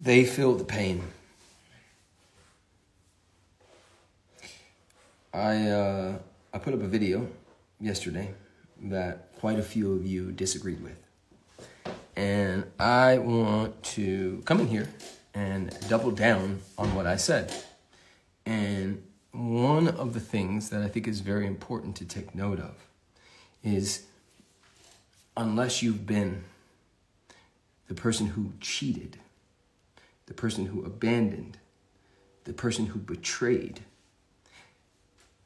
They feel the pain. I put up a video yesterday that quite a few of you disagreed with. And I want to come in here and double down on what I said. And one of the things that I think is very important to take note of is, unless you've been the person who cheated, the person who abandoned, the person who betrayed,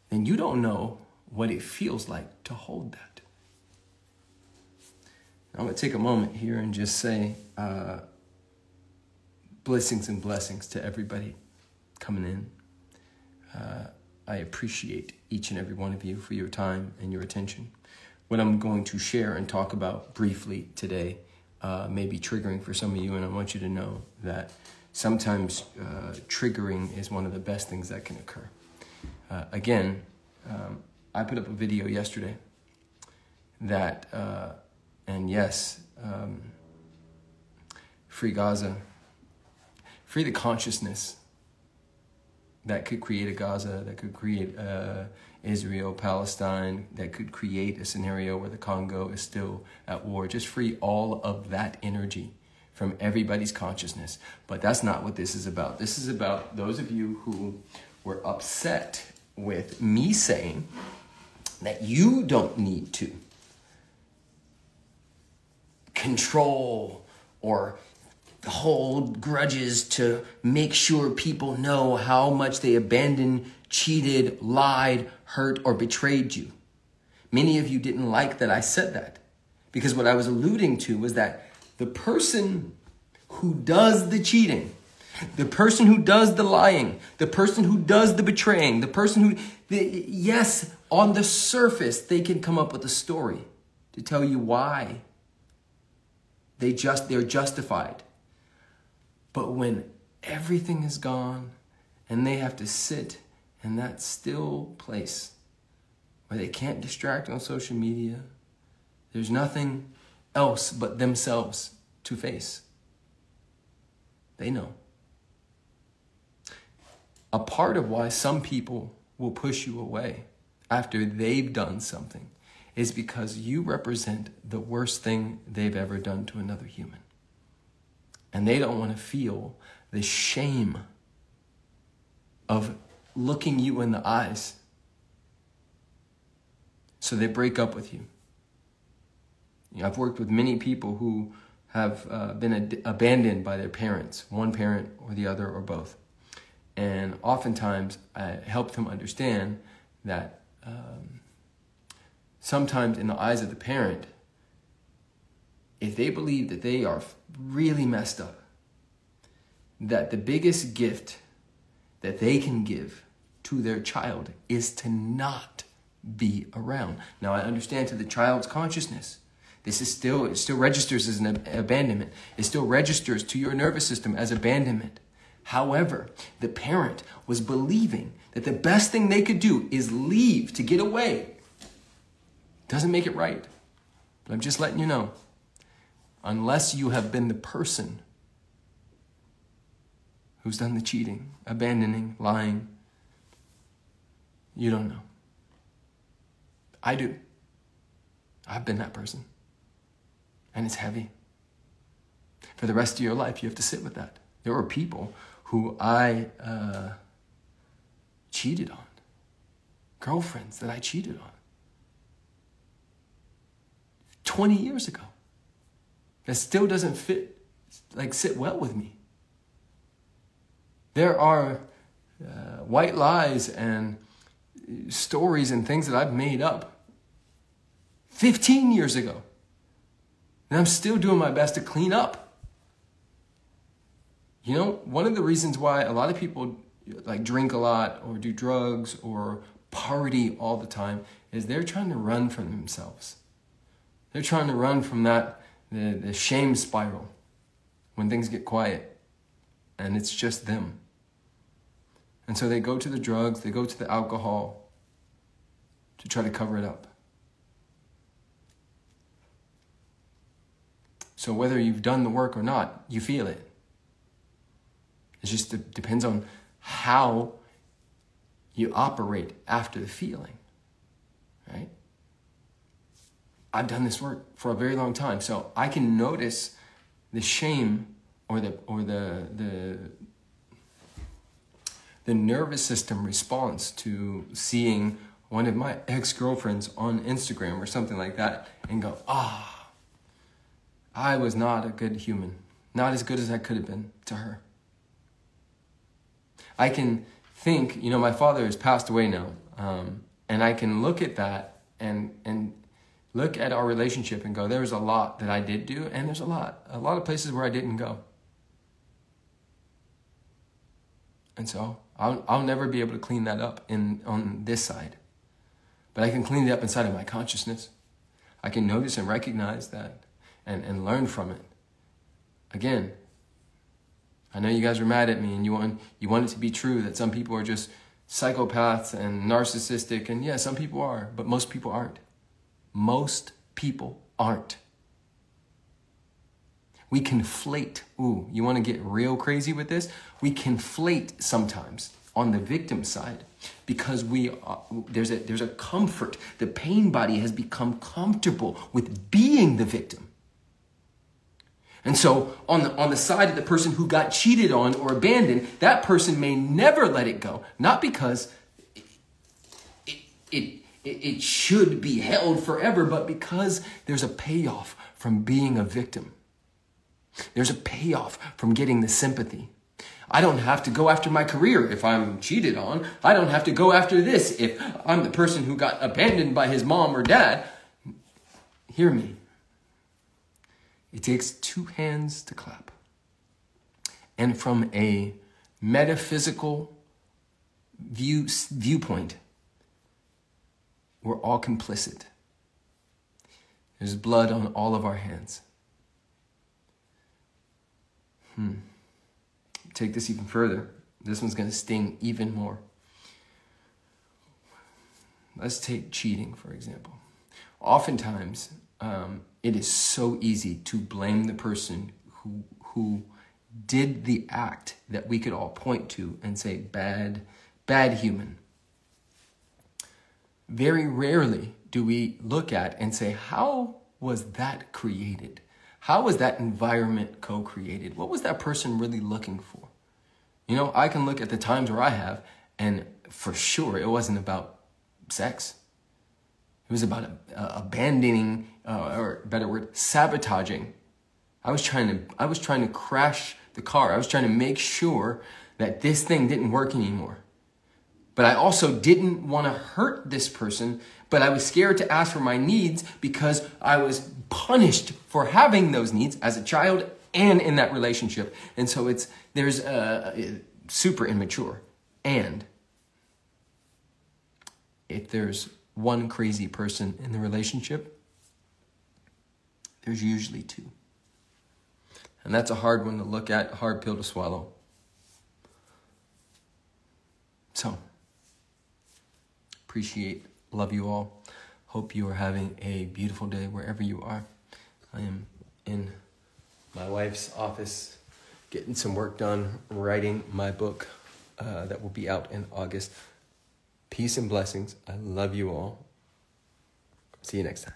then you don't know what it feels like to hold that. I'm going to take a moment here and just say blessings and blessings to everybody coming in. I appreciate each and every one of you for your time and your attention. What I'm going to share and talk about briefly today may be triggering for some of you, and I want you to know that sometimes triggering is one of the best things that can occur. Again, I put up a video yesterday that, and yes, free Gaza, free the consciousness that could create a Gaza, that could create Israel, Palestine, that could create a scenario where the Congo is still at war. Just free all of that energy from everybody's consciousness. But that's not what this is about. This is about those of you who were upset with me saying that you don't need to control or hold grudges to make sure people know how much they abandoned, cheated, lied, hurt, or betrayed you. Many of you didn't like that I said that, because what I was alluding to was that the person who does the cheating, the person who does the lying, the person who does the betraying, the person who, yes, on the surface, they can come up with a story to tell you why they're justified. But when everything is gone and they have to sit in that still place where they can't distract on social media, there's nothing else but themselves to face. They know. A part of why some people will push you away after they've done something is because you represent the worst thing they've ever done to another human. And they don't want to feel the shame of looking you in the eyes. So they break up with you. I've worked with many people who have been abandoned by their parents, one parent or the other or both. And oftentimes I help them understand that sometimes in the eyes of the parent, if they believe that they are really messed up, that the biggest gift that they can give to their child is to not be around. Now, I understand to the child's consciousness, it still registers as an abandonment. It still registers to your nervous system as abandonment. However, the parent was believing that the best thing they could do is leave to get away. Doesn't make it right. But I'm just letting you know, unless you have been the person who's done the cheating, abandoning, lying, you don't know. I do. I've been that person. And it's heavy. For the rest of your life, you have to sit with that. There were people who I cheated on. Girlfriends that I cheated on. 20 years ago. That still doesn't sit well with me. There are white lies and stories and things that I've made up 15 years ago. And I'm still doing my best to clean up. You know, one of the reasons why a lot of people drink a lot or do drugs or party all the time is they're trying to run from themselves. They're trying to run from the shame spiral when things get quiet and it's just them. And so they go to the drugs, they go to the alcohol to try to cover it up. So whether you've done the work or not, you feel it. It just depends on how you operate after the feeling, right? I've done this work for a very long time, so I can notice the shame or the nervous system response to seeing one of my ex-girlfriends on Instagram or something like that and go, I was not a good human, not as good as I could have been to her. I can think, my father has passed away now, and I can look at that and look at our relationship and go, there was a lot that I did do, and there's a lot of places where I didn't go. And so I'll never be able to clean that up on this side. But I can clean it up inside of my consciousness. I can notice and recognize that and learn from it. Again, I know you guys are mad at me and you want it to be true that some people are just psychopaths and narcissistic. And yeah, some people are, but most people aren't. Most people aren't. We conflate. Ooh, you want to get real crazy with this? We conflate sometimes on the victim side because there's a comfort. The pain body has become comfortable with being the victim. And so on the side of the person who got cheated on or abandoned, that person may never let it go. Not because it should be held forever, but because there's a payoff from being a victim. There's a payoff from getting the sympathy. I don't have to go after my career if I'm cheated on. I don't have to go after this if I'm the person who got abandoned by his mom or dad. Hear me. It takes two hands to clap. And from a metaphysical viewpoint, we're all complicit. There's blood on all of our hands. Take this even further. This one's going to sting even more. Let's take cheating, for example. Oftentimes, it is so easy to blame the person who did the act that we could all point to and say, bad human. Very rarely do we look at and say, how was that created? How was that environment co-created? What was that person really looking for? I can look at the times where I have, and for sure, it wasn't about sex. It was about abandoning, or better word, sabotaging. I was trying to crash the car. I was trying to make sure that this thing didn't work anymore. But I also didn't want to hurt this person, but I was scared to ask for my needs because I was punished for having those needs as a child and in that relationship. And so there's super immature. And if there's one crazy person in the relationship, there's usually two. And that's a hard one to look at, a hard pill to swallow. So, love you all. Hope you are having a beautiful day wherever you are. I am in my wife's office getting some work done, writing my book that will be out in August. Peace and blessings. I love you all. See you next time.